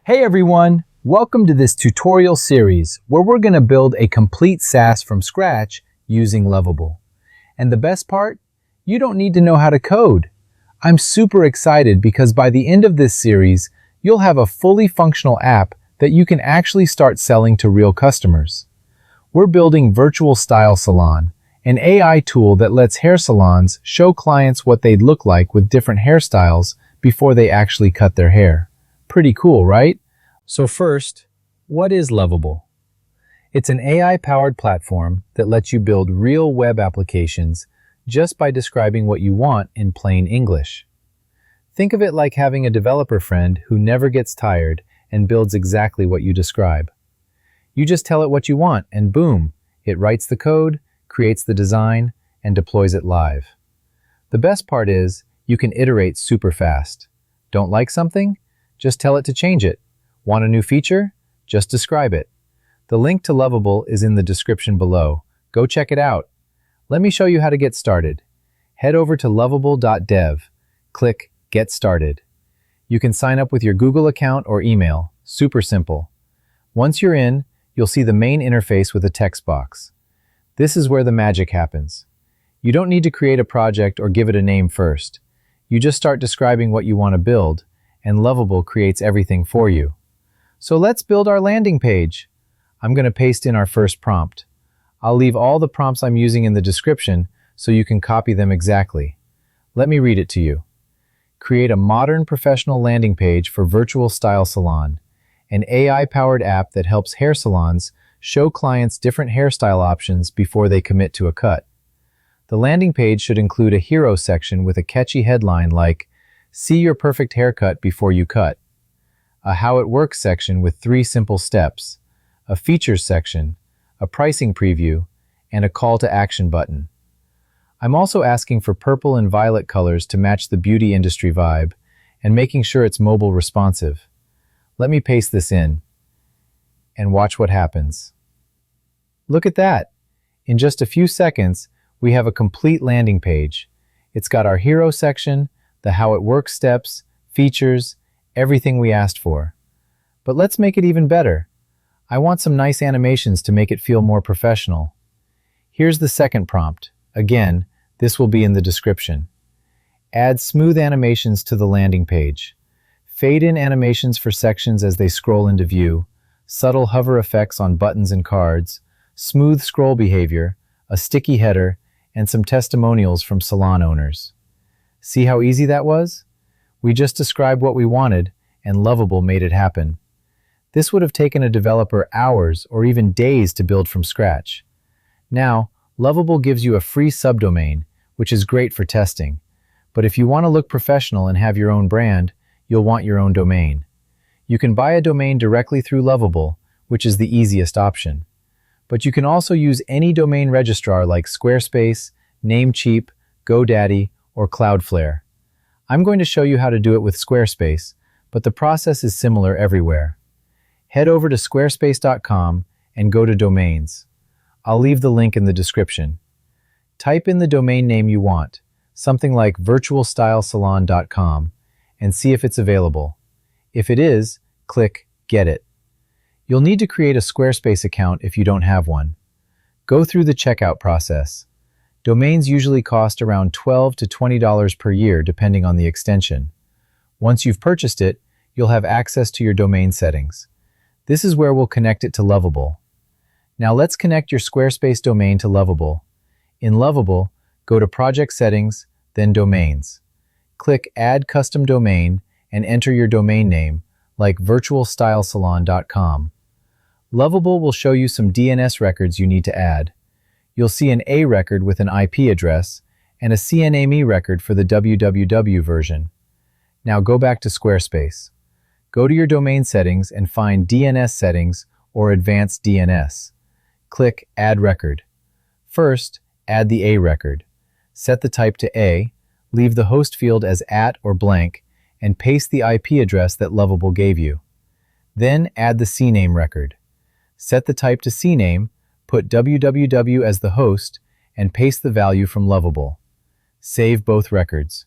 Hey everyone, welcome to this tutorial series where we're going to build a complete SaaS from scratch using Lovable. And the best part? You don't need to know how to code. I'm super excited because by the end of this series, you'll have a fully functional app that you can actually start selling to real customers. We're building Virtual Style Salon, an AI tool that lets hair salons show clients what they'd look like with different hairstyles before they actually cut their hair. Pretty cool, right? So first, what is Lovable? It's an AI-powered platform that lets you build real web applications just by describing what you want in plain English. Think of it like having a developer friend who never gets tired and builds exactly what you describe. You just tell it what you want and boom, it writes the code, creates the design, and deploys it live. The best part is you can iterate super fast. Don't like something? Just tell it to change it. Want a new feature? Just describe it. The link to Lovable is in the description below. Go check it out. Let me show you how to get started. Head over to lovable.dev. Click Get Started. You can sign up with your Google account or email. Super simple. Once you're in, you'll see the main interface with a text box. This is where the magic happens. You don't need to create a project or give it a name first. You just start describing what you want to build, and Lovable creates everything for you. So let's build our landing page. I'm going to paste in our first prompt. I'll leave all the prompts I'm using in the description so you can copy them exactly. Let me read it to you. Create a modern professional landing page for Virtual Style Salon, an AI-powered app that helps hair salons show clients different hairstyle options before they commit to a cut. The landing page should include a hero section with a catchy headline like, "See your perfect haircut before you cut," a how it works section with 3 simple steps, a features section, a pricing preview, and a call to action button. I'm also asking for purple and violet colors to match the beauty industry vibe and making sure it's mobile responsive. Let me paste this in and watch what happens. Look at that. In just a few seconds, we have a complete landing page. It's got our hero section, the how it works steps, features, everything we asked for. But let's make it even better. I want some nice animations to make it feel more professional. Here's the second prompt. Again, this will be in the description. Add smooth animations to the landing page. Fade in animations for sections as they scroll into view, subtle hover effects on buttons and cards, smooth scroll behavior, a sticky header, and some testimonials from salon owners. See how easy that was? We just described what we wanted, and Lovable made it happen. This would have taken a developer hours or even days to build from scratch. Now, Lovable gives you a free subdomain, which is great for testing. But if you want to look professional and have your own brand, you'll want your own domain. You can buy a domain directly through Lovable, which is the easiest option. But you can also use any domain registrar like Squarespace, Namecheap, GoDaddy, or Cloudflare. I'm going to show you how to do it with Squarespace, but the process is similar everywhere. Head over to squarespace.com and go to Domains. I'll leave the link in the description. Type in the domain name you want, something like virtualstylesalon.com, and see if it's available. If it is, click Get It. You'll need to create a Squarespace account if you don't have one. Go through the checkout process. Domains usually cost around $12 to $20 per year depending on the extension. Once you've purchased it, you'll have access to your domain settings. This is where we'll connect it to Lovable. Now let's connect your Squarespace domain to Lovable. In Lovable, go to Project Settings, then Domains. Click Add Custom Domain and enter your domain name, like virtualstylesalon.com. Lovable will show you some DNS records you need to add. You'll see an A record with an IP address and a CNAME record for the www version. Now go back to Squarespace. Go to your domain settings and find DNS settings or Advanced DNS. Click Add Record. First, add the A record. Set the type to A, leave the host field as @ or blank, and paste the IP address that Lovable gave you. Then add the CNAME record. Set the type to CNAME, put www as the host, and paste the value from Lovable. Save both records.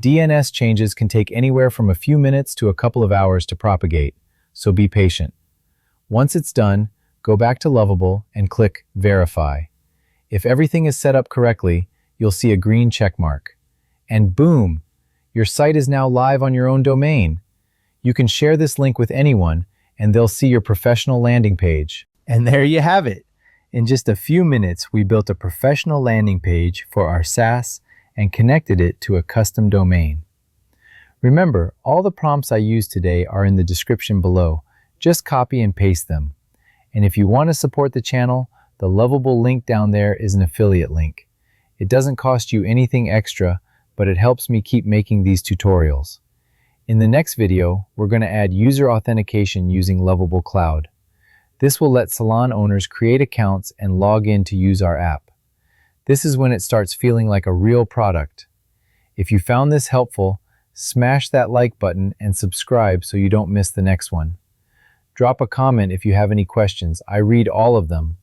DNS changes can take anywhere from a few minutes to a couple of hours to propagate, so be patient. Once it's done, go back to Lovable and click Verify. If everything is set up correctly, you'll see a green check mark. And boom! Your site is now live on your own domain. You can share this link with anyone, and they'll see your professional landing page. And there you have it. In just a few minutes, we built a professional landing page for our SaaS and connected it to a custom domain. Remember, all the prompts I used today are in the description below. Just copy and paste them. And if you want to support the channel, the Lovable link down there is an affiliate link. It doesn't cost you anything extra, but it helps me keep making these tutorials. In the next video, we're going to add user authentication using Lovable Cloud. This will let salon owners create accounts and log in to use our app. This is when it starts feeling like a real product. If you found this helpful, smash that like button and subscribe so you don't miss the next one. Drop a comment if you have any questions. I read all of them.